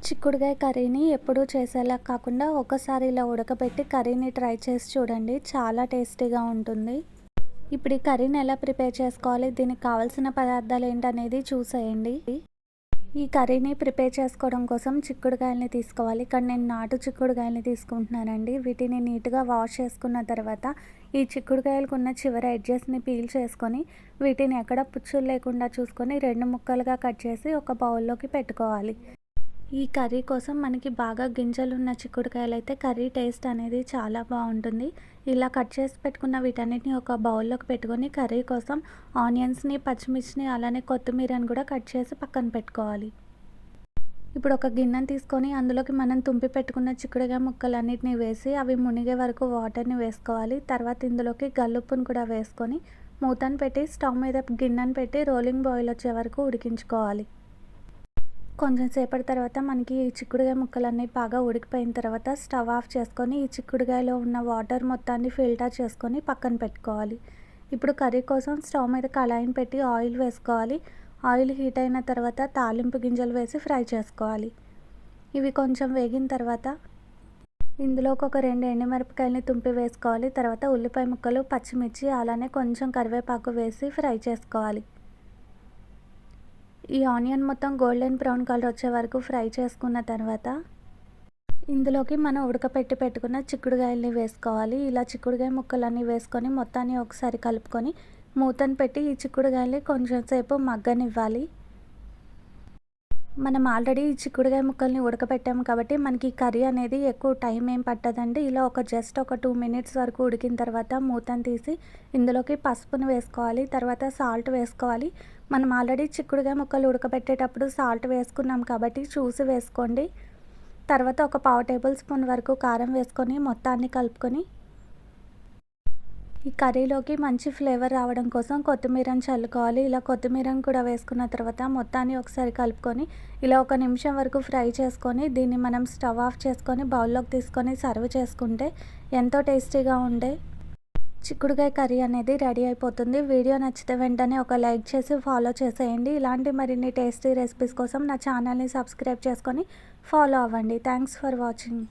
చిక్కుడుగాయ కర్రీని ఎప్పుడూ చేసేలా కాకుండా ఒకసారి ఇలా ఉడకబెట్టి కర్రీని ట్రై చేసి చూడండి. చాలా టేస్టీగా ఉంటుంది. ఇప్పుడు ఈ కర్రీని ఎలా ప్రిపేర్ చేసుకోవాలి, దీనికి కావాల్సిన పదార్థాలు ఏంటనేది చూసేయండి. ఈ కర్రీని ప్రిపేర్ చేసుకోవడం కోసం చిక్కుడుకాయలని తీసుకోవాలి. ఇక్కడ నేను నాటు చిక్కుడుకాయలని తీసుకుంటున్నానండి. వీటిని నీట్గా వాష్ చేసుకున్న తర్వాత ఈ చిక్కుడుకాయలకు ఉన్న చివరి ఎడ్జెస్ని పీల్ చేసుకొని వీటిని ఎక్కడ పుచ్చులు లేకుండా చూసుకొని 2 ముక్కలుగా కట్ చేసి ఒక బౌల్లోకి పెట్టుకోవాలి. ఈ కర్రీ కోసం మనకి బాగా గింజలున్న చిక్కుడుకాయలు అయితే కర్రీ టేస్ట్ అనేది చాలా బాగుంటుంది. ఇలా కట్ చేసి పెట్టుకున్న వీటన్నిటిని ఒక బౌల్లోకి పెట్టుకొని కర్రీ కోసం ఆనియన్స్ని, పచ్చిమిర్చిని, అలానే కొత్తిమీరని కూడా కట్ చేసి పక్కన పెట్టుకోవాలి. ఇప్పుడు ఒక గిన్నెని తీసుకొని అందులోకి మనం తుంపి పెట్టుకున్న చిక్కుడుకాయ ముక్కలన్నిటిని వేసి అవి మునిగే వరకు వాటర్ని వేసుకోవాలి. తర్వాత ఇందులోకి గల్లుప్పును కూడా వేసుకొని మూతను పెట్టి స్టవ్ మీద గిన్నెను పెట్టి రోలింగ్ బాయిల్ వచ్చే వరకు ఉడికించుకోవాలి. కొంచెం సేపటి తర్వాత మనకి ఈ చిక్కుడుకాయ ముక్కలన్నీ బాగా ఉడికిపోయిన తర్వాత స్టవ్ ఆఫ్ చేసుకొని ఈ చిక్కుడుకాయలో ఉన్న వాటర్ మొత్తాన్ని ఫిల్టర్ చేసుకొని పక్కన పెట్టుకోవాలి. ఇప్పుడు కర్రీ కోసం స్టవ్ మీద కళాయిని పెట్టి ఆయిల్ వేసుకోవాలి. ఆయిల్ హీట్ అయిన తర్వాత తాలింపు గింజలు వేసి ఫ్రై చేసుకోవాలి. ఇవి కొంచెం వేగిన తర్వాత ఇందులోకి ఒక 2 ఎండుమిరపకాయలని తుంపి వేసుకోవాలి. తర్వాత ఉల్లిపాయ ముక్కలు, పచ్చిమిర్చి, అలానే కొంచెం కరివేపాకు వేసి ఫ్రై చేసుకోవాలి. ఈ ఆనియన్ మొత్తం గోల్డెన్ బ్రౌన్ కలర్ వచ్చే వరకు ఫ్రై చేసుకున్న తర్వాత ఇందులోకి మనం ఉడకపెట్టి పెట్టుకున్న చిక్కుడుకాయల్ని వేసుకోవాలి. ఇలా చిక్కుడుకాయ ముక్కలన్నీ వేసుకొని మొత్తాన్ని ఒకసారి కలుపుకొని మూతను పెట్టి ఈ చిక్కుడుకాయల్ని కొంచెం సేపు మగ్గనివ్వాలి. మనం ఆల్రెడీ ఈ చిక్కుడుకాయ ముక్కల్ని ఉడకపెట్టాము కాబట్టి మనకి కర్రీ అనేది ఎక్కువ టైం ఏం పట్టదండి. ఇలా జస్ట్ ఒక 2 మినిట్స్ వరకు ఉడికిన తర్వాత మూతను తీసి ఇందులోకి పసుపుని వేసుకోవాలి. తర్వాత సాల్ట్ వేసుకోవాలి. మనం ఆల్రెడీ చిక్కుడుకాయ ముక్కలు ఉడకబెట్టేటప్పుడు సాల్ట్ వేసుకున్నాం కాబట్టి చూసి వేసుకోండి. తర్వాత ఒక 1/2 టేబుల్ స్పూన్ వరకు కారం వేసుకొని మొత్తాన్ని కలుపుకొని ఈ కర్రీలోకి మంచి ఫ్లేవర్ రావడం కోసం కొత్తిమీరని చల్లుకోవాలి. ఇలా కొత్తిమీరని కూడా వేసుకున్న తర్వాత మొత్తాన్ని ఒకసారి కలుపుకొని ఇలా 1 నిమిషం వరకు ఫ్రై చేసుకొని దీన్ని మనం స్టవ్ ఆఫ్ చేసుకొని బౌల్లోకి తీసుకొని సర్వ్ చేసుకుంటే ఎంతో టేస్టీగా ఉండే చిక్కుడుకాయ కర్రీ అనేది రెడీ అయిపోతుంది. వీడియో నచ్చితే వెంటనే ఒక లైక్ చేసి ఫాలో చేసేయండి. ఇలాంటి మరిన్ని టేస్టీ రెసిపీస్ కోసం నా ఛానల్ని సబ్స్క్రైబ్ చేసుకొని ఫాలో అవ్వండి. Thanks for watching.